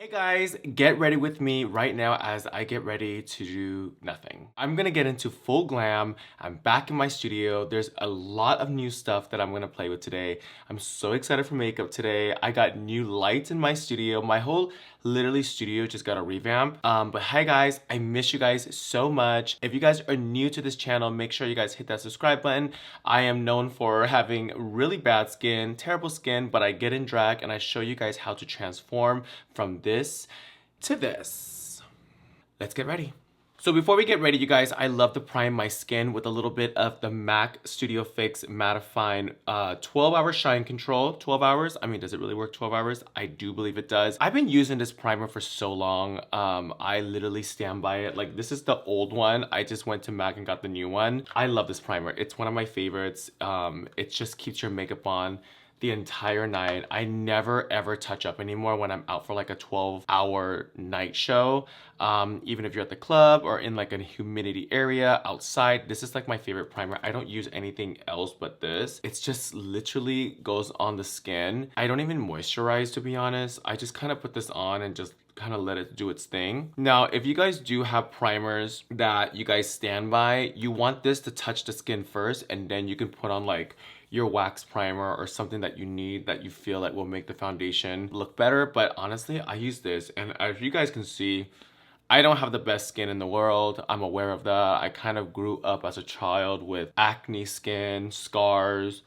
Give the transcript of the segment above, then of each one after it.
Hey guys, get ready with me right now as I get ready to do nothing. I'm gonna get into full glam. I'm back in my studio. There's a lot of new stuff that I'm gonna play with today. I'm so excited for makeup today. I got new lights in my studio. My whole literally studio just got a revamp. But hi guys, I miss you guys so much. If you guys are new to this channel, make sure you guys hit that subscribe button. I am known for having really bad skin, terrible skin, but I get in drag and I show you guys how to transform from this to this. Let's get ready. So before we get ready, you guys, I love to prime my skin with a little bit of the MAC Studio Fix Mattifying 12-hour shine control. 12 hours? I mean, does it really work 12 hours? I do believe it does. I've been using this primer for so long. I literally stand by it. Like, this is the old one. I just went to MAC and got the new one. I love this primer. It's one of my favorites. It just keeps your makeup on the entire night. I never ever touch up anymore when I'm out for like a 12-hour night show. Even if you're at the club or in like a humidity area outside, this is like my favorite primer. I don't use anything else but this. It's just literally goes on the skin. I don't even moisturize, to be honest. I just kind of put this on and just kind of let it do its thing. Now, if you guys do have primers that you guys stand by, you want this to touch the skin first, and then you can put on like your wax primer or something that you need that you feel like will make the foundation look better. But honestly, I use this, and as you guys can see, I don't have the best skin in the world. I'm aware of that. I kind of grew up as a child with acne skin, scars.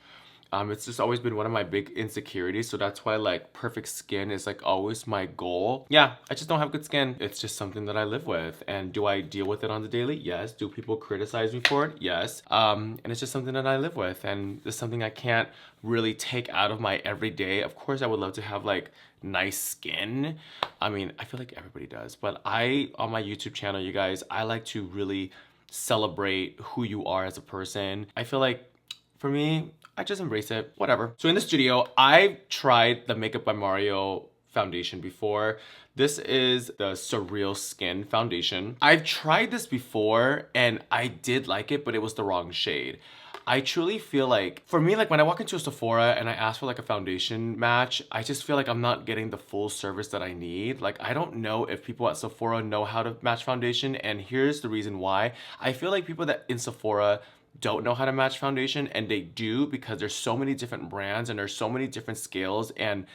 It's just always been one of my big insecurities, so that's why like perfect skin is like always my goal. Yeah, I just don't have good skin. It's just something that I live with. And do I deal with it on the daily? Yes. Do people criticize me for it? Yes. And it's just something that I live with, and it's something I can't really take out of my everyday. Of course, I would love to have like nice skin. I mean, I feel like everybody does, but on my YouTube channel, you guys, I like to really celebrate who you are as a person. I feel like for me, I just embrace it, whatever. So in the studio, I've tried the Makeup by Mario foundation before. This is the Surreal Skin foundation. I've tried this before and I did like it, but it was the wrong shade. I truly feel like, for me, like when I walk into a Sephora and I ask for like a foundation match, I just feel like I'm not getting the full service that I need. Like, I don't know if people at Sephora know how to match foundation, and here's the reason why. I feel like people that in Sephora don't know how to match foundation, and they do, because there's so many different brands and there's so many different scales and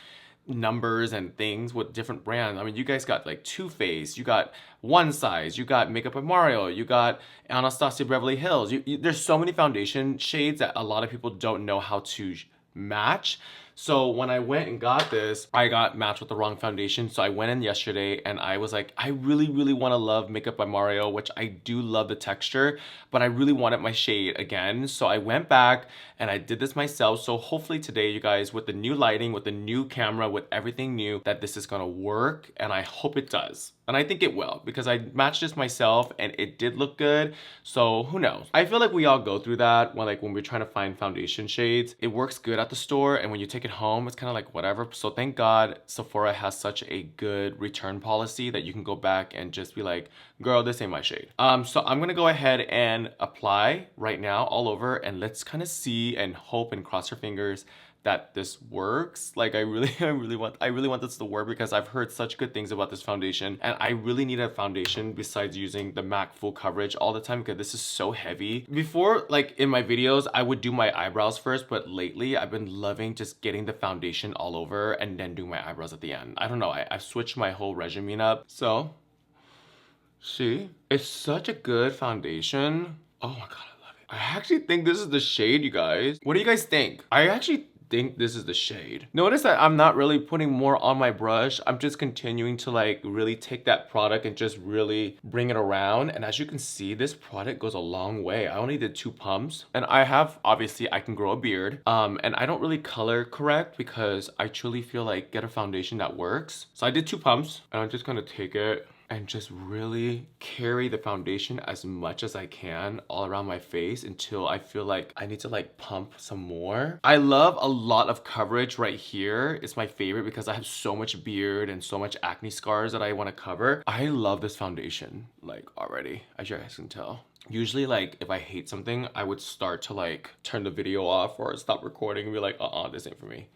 numbers and things with different brands. I mean, you guys got like Too Faced, you got One Size, you got Makeup by Mario, you got Anastasia Beverly Hills. There's so many foundation shades that a lot of people don't know how to match. So when I went and got this, I got matched with the wrong foundation. So I went in yesterday and I was like, I really, really want to love Makeup by Mario, which I do love the texture, but I really wanted my shade again. So I went back and I did this myself. So hopefully today, you guys, with the new lighting, with the new camera, with everything new, that this is gonna work, and I hope it does. And I think it will, because I matched this myself and it did look good. So who knows? I feel like we all go through that when we're trying to find foundation shades. It works good at the store, and when you take it home, it's kind of like whatever. So thank God Sephora has such a good return policy that you can go back and just be like, girl, this ain't my shade. So I'm gonna go ahead and apply right now all over, and let's kind of see and hope and cross your fingers that this works. Like, I really want this to work, because I've heard such good things about this foundation, and I really need a foundation besides using the MAC full coverage all the time, because this is so heavy. Before, like in my videos, I would do my eyebrows first, but lately I've been loving just getting the foundation all over and then doing my eyebrows at the end. I don't know, I've switched my whole regimen up. So see, it's such a good foundation. Oh my god, I love it. I actually think this is the shade, you guys. What do you guys think? I actually think this is the shade. Notice that I'm not really putting more on my brush. I'm just continuing to like really take that product and just really bring it around. And as you can see, this product goes a long way. I only did 2 pumps, and obviously I can grow a beard. And I don't really color correct, because I truly feel like get a foundation that works. So I did 2 pumps, and I'm just gonna take it and just really carry the foundation as much as I can all around my face until I feel like I need to like pump some more. I love a lot of coverage right here. It's my favorite because I have so much beard and so much acne scars that I want to cover. I love this foundation like already, as you guys can tell. Usually, like, if I hate something, I would start to like turn the video off or stop recording and be like, this ain't for me.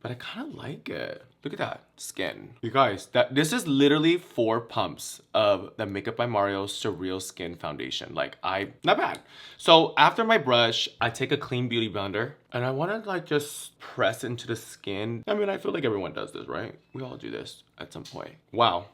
but I kind of like it. Look at that skin. You guys, this is literally 4 pumps of the Makeup by Mario Surreal Skin Foundation. Like, not bad. So after my brush, I take a clean beauty blender and I want to like just press into the skin. I mean, I feel like everyone does this, right? We all do this at some point. Wow,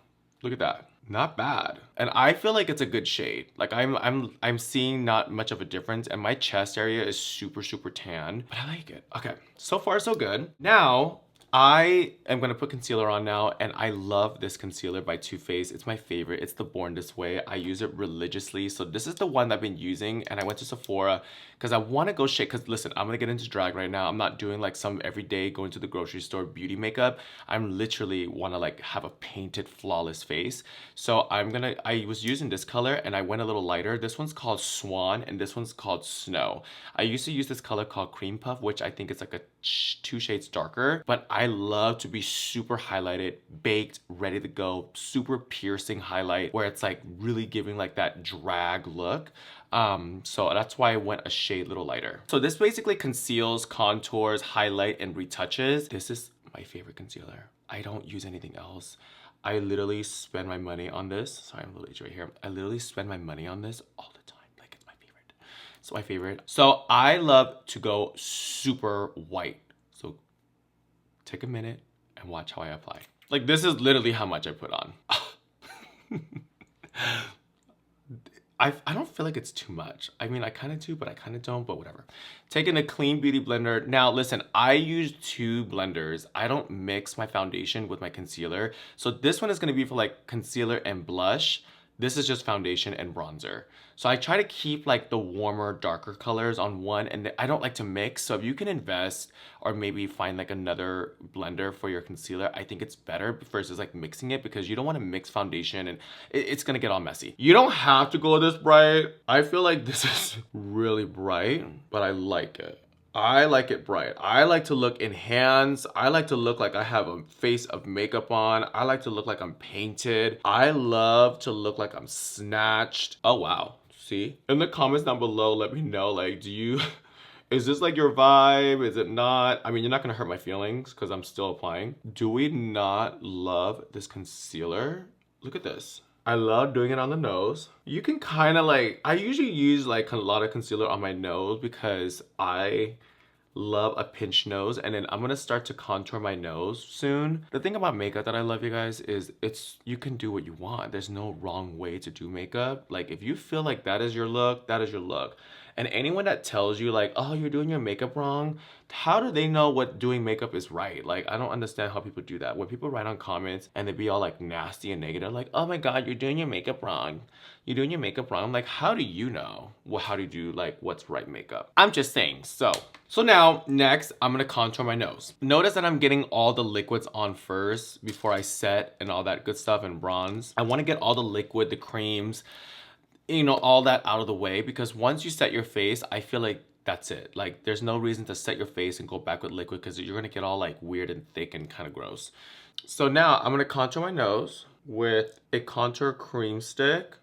look at that. Not bad. And I feel like it's a good shade. Like I'm seeing not much of a difference, and my chest area is super tan, but I like it. Okay, so far so good. Now I am gonna put concealer on now, and I love this concealer by Too Faced. It's my favorite. It's the Born This Way. I use it religiously. So this is the one that I've been using, and I went to Sephora because I want to go shade. Because listen, I'm gonna get into drag right now. I'm not doing like some everyday going to the grocery store beauty makeup. I'm literally want to like have a painted flawless face. So I was using this color and I went a little lighter. This one's called Swan and this one's called Snow. I used to use this color called Cream Puff, which I think is like a 2 shades darker, but I love to be super highlighted, baked, ready to go, super piercing highlight where it's like really giving like that drag look. So that's why I went a shade little lighter. So this basically conceals, contours, highlight, and retouches. This is my favorite concealer. I don't use anything else. I literally spend my money on this. Sorry, I'm a little itchy right here. I literally spend my money on this all the time. Like, it's my favorite. It's my favorite. So I love to go super white. So take a minute and watch how I apply. Like, this is literally how much I put on. I don't feel like it's too much. I mean, I kind of do, but I kind of don't, but whatever. Taking a clean beauty blender. Now, listen, I use 2 blenders. I don't mix my foundation with my concealer. So this one is going to be for like concealer and blush. This is just foundation and bronzer. So I try to keep like the warmer, darker colors on one, and I don't like to mix. So if you can invest or maybe find like another blender for your concealer, I think it's better versus like mixing it, because you don't want to mix foundation and it's gonna get all messy. You don't have to go this bright. I feel like this is really bright, but I like it. I like it bright. I like to look enhanced. I like to look like I have a face of makeup on. I like to look like I'm painted. I love to look like I'm snatched. Oh, wow. See? In the comments down below, let me know, like, is this like your vibe? Is it not? I mean, you're not gonna hurt my feelings because I'm still applying. Do we not love this concealer? Look at this. I love doing it on the nose. You can kind of like, I usually use like a lot of concealer on my nose because I love a pinched nose, and then I'm gonna start to contour my nose soon. The thing about makeup that I love, you guys, is you can do what you want. There's no wrong way to do makeup. Like, if you feel like that is your look, that is your look. And anyone that tells you like, oh, you're doing your makeup wrong, how do they know what doing makeup is right? Like, I don't understand how people do that. When people write on comments and they be all like nasty and negative, like, oh my God, you're doing your makeup wrong. You're doing your makeup wrong. I'm like, how do you know? Well, how do you do like what's right makeup? I'm just saying. So now next, I'm gonna contour my nose. Notice that I'm getting all the liquids on first before I set and all that good stuff and bronze. I wanna get all the liquid, the creams, you know, all that out of the way, because once you set your face, I feel like that's it. Like, there's no reason to set your face and go back with liquid, because you're gonna get all like weird and thick and kind of gross. So now I'm gonna contour my nose with a contour cream stick.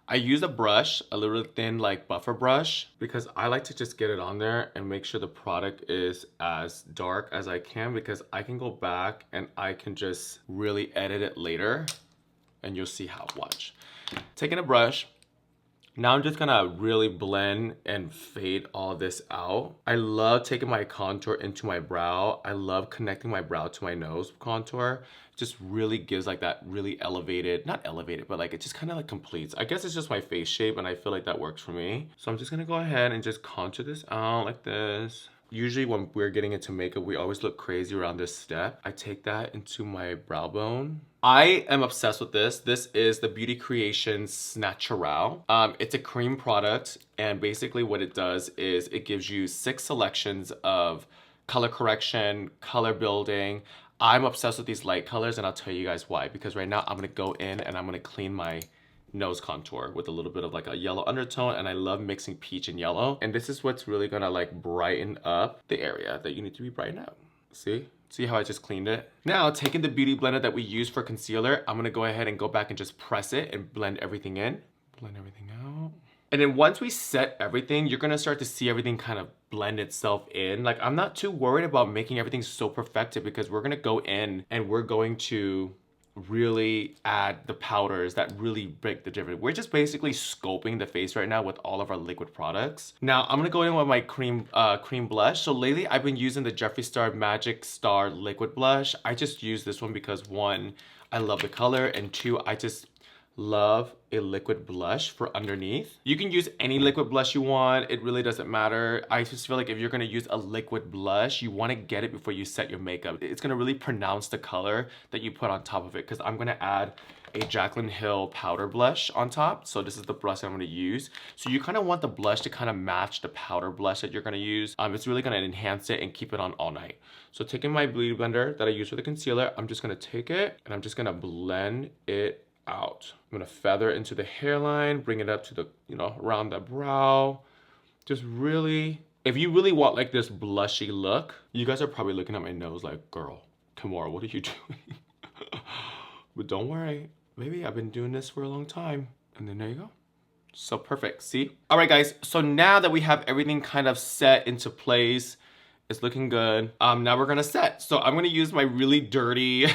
I use a brush, a little thin like buffer brush, because I like to just get it on there and make sure the product is as dark as I can, because I can go back and I can just really edit it later and you'll see how. Watch. Taking a brush. Now I'm just gonna really blend and fade all this out. I love taking my contour into my brow. I love connecting my brow to my nose contour. It just really gives like that really elevated, not elevated, but like it just kind of like completes. I guess it's just my face shape and I feel like that works for me. So I'm just gonna go ahead and just contour this out like this. Usually when we're getting into makeup, we always look crazy around this step. I take that into my brow bone. I am obsessed with this. This is the Beauty Creations Natural. It's a cream product, and basically what it does is it gives you 6 selections of color correction, color building. I'm obsessed with these light colors, and I'll tell you guys why. Because right now I'm gonna go in and I'm gonna clean my nose contour with a little bit of like a yellow undertone, and I love mixing peach and yellow. And this is what's really gonna like brighten up the area that you need to be brightened up. See? See how I just cleaned it? Now, taking the beauty blender that we use for concealer, I'm gonna go ahead and go back and just press it and blend everything in. Blend everything out. And then once we set everything, you're gonna start to see everything kind of blend itself in. Like, I'm not too worried about making everything so perfected because we're gonna go in and we're going to really add the powders that really make the difference. We're just basically scoping the face right now with all of our liquid products. Now I'm gonna go in with my cream blush. So lately I've been using the Jeffree Star Magic Star liquid blush. I just use this one because one, I love the color, and two, I just love a liquid blush for underneath. You can use any liquid blush you want. It really doesn't matter. I just feel like if you're gonna use a liquid blush, you wanna get it before you set your makeup. It's gonna really pronounce the color that you put on top of it, because I'm gonna add a Jaclyn Hill powder blush on top. So this is the blush I'm gonna use. So you kind of want the blush to kind of match the powder blush that you're gonna use. It's really gonna enhance it and keep it on all night. So taking my Beauty Blender that I use for the concealer, I'm just gonna take it and I'm just gonna blend it out. I'm gonna feather into the hairline, bring it up to the, you know, around the brow. Just really, if you really want like this blushy look, you guys are probably looking at my nose like, girl, Kimora, what are you doing? But don't worry, baby, I've been doing this for a long time. And then there you go. So perfect, see? All right, guys, so now that we have everything kind of set into place, it's looking good. Now we're gonna set. So I'm gonna use my really dirty,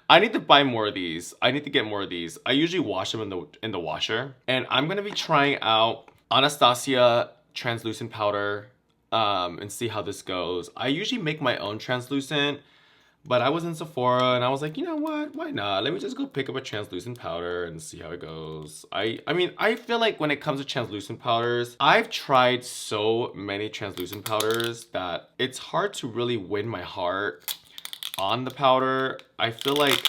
I need to buy more of these. I need to get more of these. I usually wash them in the washer. And I'm gonna be trying out Anastasia translucent powder and see how this goes. I usually make my own translucent, but I was in Sephora and I was like, you know what? Why not? Let me just go pick up a translucent powder and see how it goes. I mean, I feel like when it comes to translucent powders, I've tried so many translucent powders that it's hard to really win my heart on the powder. I feel like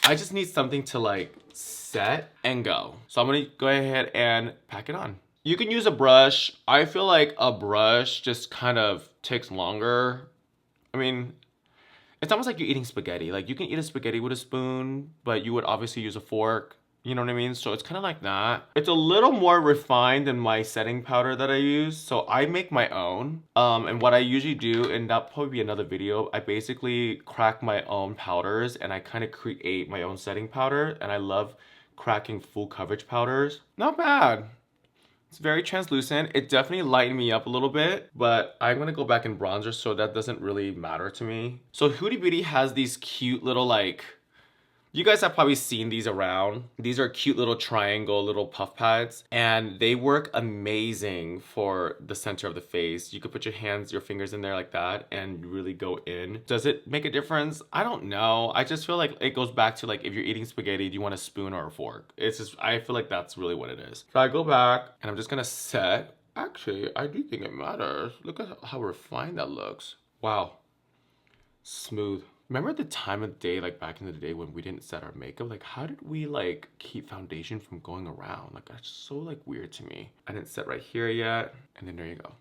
I just need something to like set and go. So I'm gonna go ahead and pack it on. You can use a brush. I feel like a brush just kind of takes longer. I mean, it's almost like you're eating spaghetti. Like, you can eat a spaghetti with a spoon, but you would obviously use a fork. You know what I mean? So it's kind of like that. It's a little more refined than my setting powder that I use. So I make my own. And what I usually do, and that'll probably be another video, I basically crack my own powders and I kind of create my own setting powder. And I love cracking full coverage powders. Not bad. It's very translucent. It definitely lightened me up a little bit, but I'm gonna go back in bronzer, so that doesn't really matter to me. So Hoodie Beauty has these cute little, like, you guys have probably seen these around. These are cute little triangle, little puff pads, and they work amazing for the center of the face. You could put your hands, your fingers in there like that and really go in. Does it make a difference? I don't know. I just feel like it goes back to, like, if you're eating spaghetti, do you want a spoon or a fork? It's just, I feel like that's really what it is. So I go back and I'm just gonna set. Actually, I do think it matters. Look at how refined that looks. Wow. Smooth. Remember the time of day, like back in the day when we didn't set our makeup? Like, how did we like keep foundation from going around? Like, that's so like weird to me. I didn't set right here yet. And then there you go.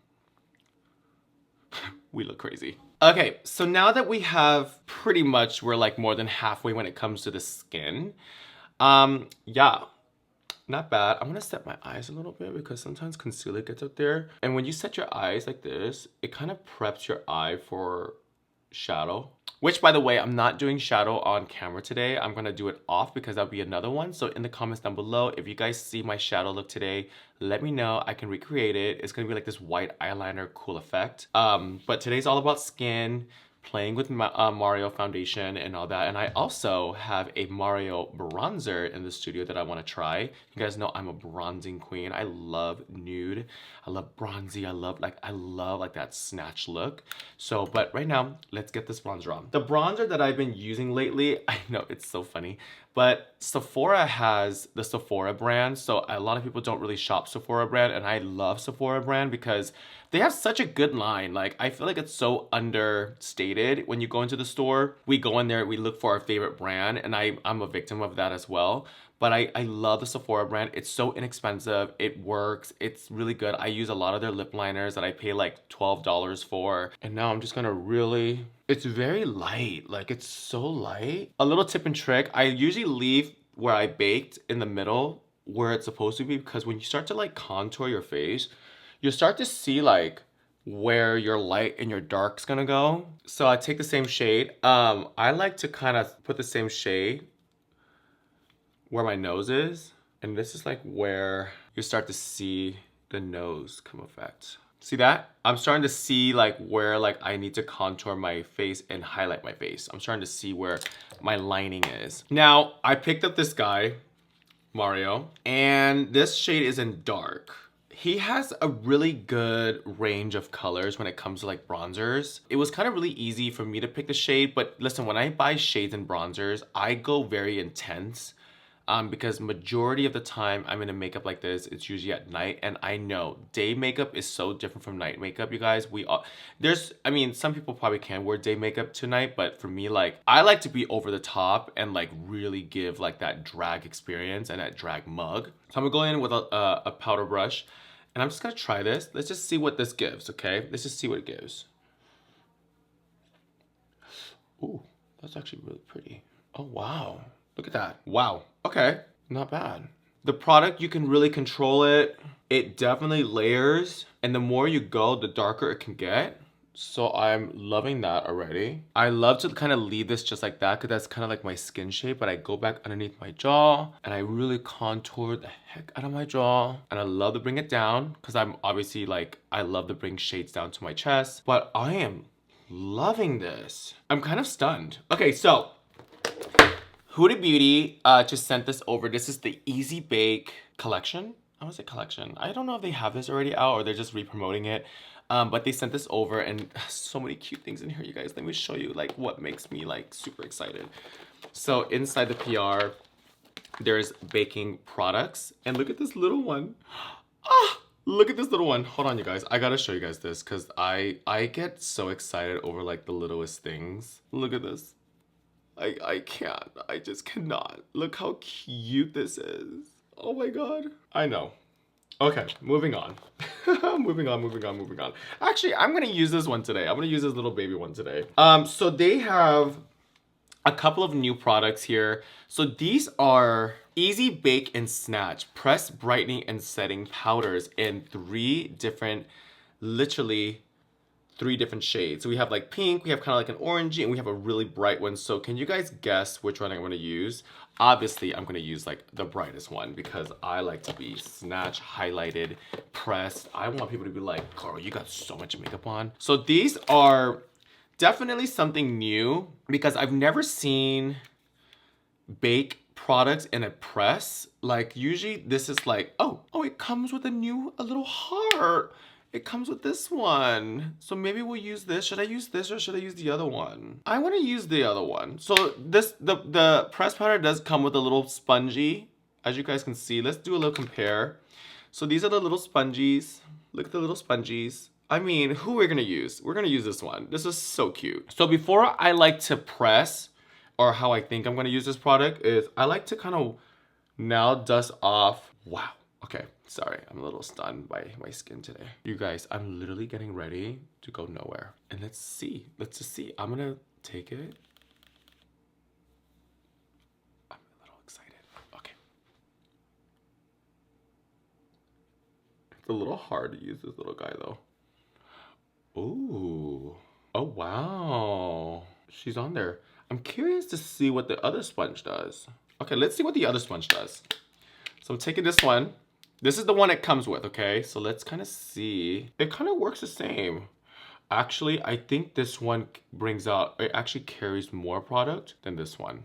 We look crazy. Okay, so now that we have pretty much, we're like more than halfway when it comes to the skin. Yeah, not bad. I'm gonna set my eyes a little bit because sometimes concealer gets up there. And when you set your eyes like this, it kind of preps your eye for shadow. Which, by the way, I'm not doing shadow on camera today. I'm gonna do it off because that'll be another one. So in the comments down below, if you guys see my shadow look today, let me know. I can recreate it. It's gonna be like this white eyeliner, cool effect. But today's all about skin, playing with Mario foundation and all that. And I also have a Mario bronzer in the studio that I want to try. You guys know I'm a bronzing queen. I love nude. I love bronzy. I love like that snatch look. So, but right now, let's get this bronzer on. The bronzer that I've been using lately, I know it's so funny, but Sephora has the Sephora brand. So a lot of people don't really shop Sephora brand, and I love Sephora brand because they have such a good line. Like, I feel like it's so understated when you go into the store. We go in there, we look for our favorite brand, and I'm a victim of that as well. But I love the Sephora brand. It's so inexpensive. It works. It's really good. I use a lot of their lip liners that I pay like $12 for. And now I'm just gonna really, it's very light. Like, it's so light. A little tip and trick, I usually leave where I baked in the middle where it's supposed to be, because when you start to like contour your face, you start to see like where your light and your dark's gonna go. So I take the same shade. I like to kind of put the same shade where my nose is, And this is like where you start to see the nose come effect. See that? I'm starting to see like where like I need to contour my face and highlight my face. I'm starting to see where my lining is. Now, I picked up this guy, Mario, and this shade is in dark. He has a really good range of colors when it comes to like bronzers. It was kind of really easy for me to pick the shade, but listen, when I buy shades and bronzers, I go very intense because majority of the time I'm in a makeup like this, it's usually at night, and I know day makeup is so different from night makeup, you guys. I mean, some people probably can wear day makeup tonight, but for me, like, I like to be over the top and like really give like that drag experience and that drag mug. So I'm gonna go in with a powder brush, and I'm just gonna try this. Let's just see what this gives, okay? Let's just see what it gives. Ooh, that's actually really pretty. Oh, wow. Look at that. Wow. Okay. Not bad. The product, you can really control it. It definitely layers. And the more you go, the darker it can get. So I'm loving that already. I love to kind of leave this just like that because that's kind of like my skin shape. But I go back underneath my jaw and I really contour the heck out of my jaw. And I love to bring it down because I'm obviously like, I love to bring shades down to my chest. But I am loving this. I'm kind of stunned. Okay, so Hoodie Beauty just sent this over. This is the Easy Bake collection. I want to say collection. I don't know if they have this already out or they're just re-promoting it. But they sent this over and so many cute things in here, you guys. Let me show you like what makes me like super excited. So inside the PR, there's baking products. And look at this little one. Ah, look at this little one. Hold on, you guys. I gotta show you guys this because I get so excited over like the littlest things. Look at this. I can't. I just cannot. Look how cute this is. Oh my god. I know. Okay, moving on. moving on. Actually, I'm gonna use this one today. I'm gonna use this little baby one today. So they have a couple of new products here. So these are Easy Bake and Snatch Press Brightening and Setting Powders in literally three different shades. So we have like pink, we have kind of like an orangey, and we have a really bright one. So can you guys guess which one I'm gonna use? Obviously, I'm gonna use like the brightest one because I like to be snatch, highlighted, pressed. I want people to be like, girl, you got so much makeup on. So these are definitely something new because I've never seen bake products in a press. Like usually this is like, oh, it comes with a little heart. It comes with this one. So maybe we'll use this. Should I use this or should I use the other one? I want to use the other one. So the press powder does come with a little spongy. As you guys can see, let's do a little compare. So these are the little spongies. Look at the little spongies. I mean, who we're gonna use? We're gonna use this one. This is so cute. So before I like to press, or how I think I'm gonna use this product is I like to kind of now dust off. Wow. Okay, sorry, I'm a little stunned by my skin today. You guys, I'm literally getting ready to go nowhere. And let's just see. I'm gonna take it. I'm a little excited. Okay. It's a little hard to use this little guy though. Ooh, oh wow. She's on there. I'm curious to see what the other sponge does. Okay, let's see what the other sponge does. So I'm taking this one. This is the one it comes with, okay? So let's kind of see. It kind of works the same. Actually, I think this one it actually carries more product than this one.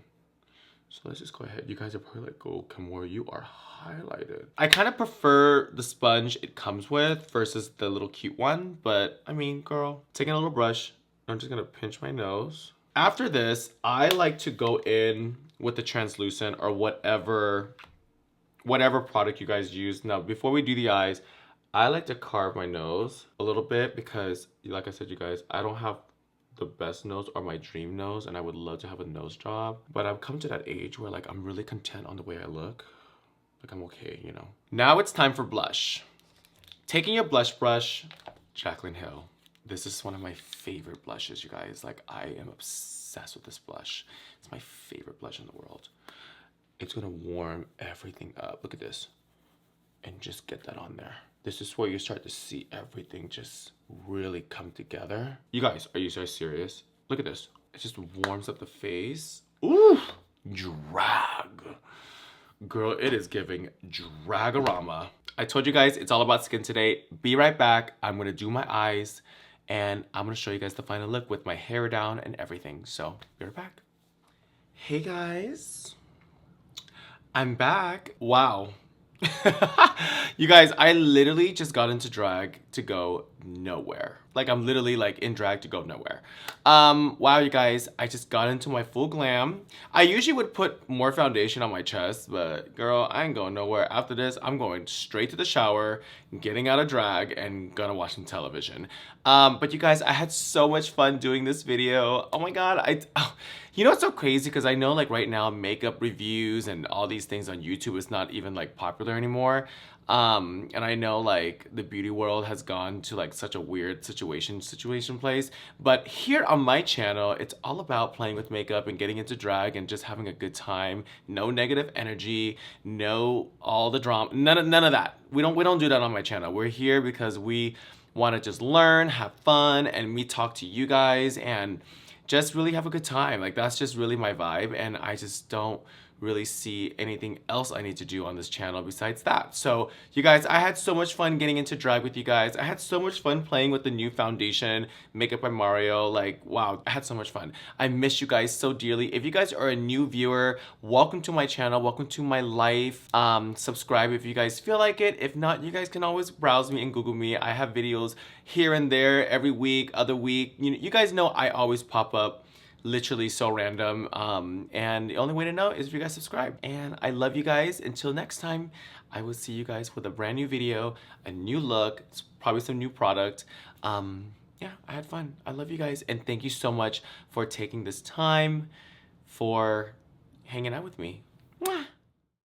So let's just go ahead. You guys are probably like, oh, Kimora, you are highlighted. I kind of prefer the sponge it comes with versus the little cute one. But I mean, girl, taking a little brush, I'm just gonna pinch my nose. After this, I like to go in with the translucent or whatever product you guys use. Now, before we do the eyes, I like to carve my nose a little bit because, like I said, you guys, I don't have the best nose or my dream nose, and I would love to have a nose job. But I've come to that age where, like, I'm really content on the way I look. Like, I'm okay, you know. Now it's time for blush. Taking your blush brush, Jaclyn Hill. This is one of my favorite blushes, you guys. Like, I am obsessed with this blush. It's my favorite blush in the world. It's gonna warm everything up. Look at this. And just get that on there. This is where you start to see everything just really come together. You guys, are you so serious? Look at this. It just warms up the face. Ooh, drag. Girl, it is giving dragorama. I told you guys it's all about skin today. Be right back. I'm gonna do my eyes and I'm gonna show you guys the final look with my hair down and everything. So, be right back. Hey guys, I'm back. Wow. You guys, I literally just got into drag to go nowhere. Like, I'm literally like in drag to go nowhere. Wow, you guys, I just got into my full glam. I usually would put more foundation on my chest, but girl, I ain't going nowhere. After this, I'm going straight to the shower, getting out of drag, and gonna watch some television. But you guys, I had so much fun doing this video. Oh my God, you know what's so crazy? Because I know like right now makeup reviews and all these things on YouTube is not even like popular anymore. And I know like the beauty world has gone to like such a weird situation place. But here on my channel, it's all about playing with makeup and getting into drag and just having a good time. No negative energy, no all the drama, none of that. We don't do that on my channel. We're here because we want to just learn, have fun, and me talk to you guys and just really have a good time. Like, that's just really my vibe, and I just don't really see anything else I need to do on this channel besides that. So you guys, I had so much fun getting into drag with you guys. I had so much fun playing with the new foundation, Makeup by Mario. Like, wow, I had so much fun. I miss you guys so dearly. If you guys are a new viewer, welcome to my channel, welcome to my life. Subscribe if you guys feel like it. If not, you guys can always browse me and Google me. I have videos here and there every week, other week. You guys know I always pop up literally so random, and the only way to know is if you guys subscribe. And I love you guys. Until next time, I will see you guys with a brand new video, a new look, probably some new product. Yeah, I had fun. I love you guys, and thank you so much for taking this time, for hanging out with me.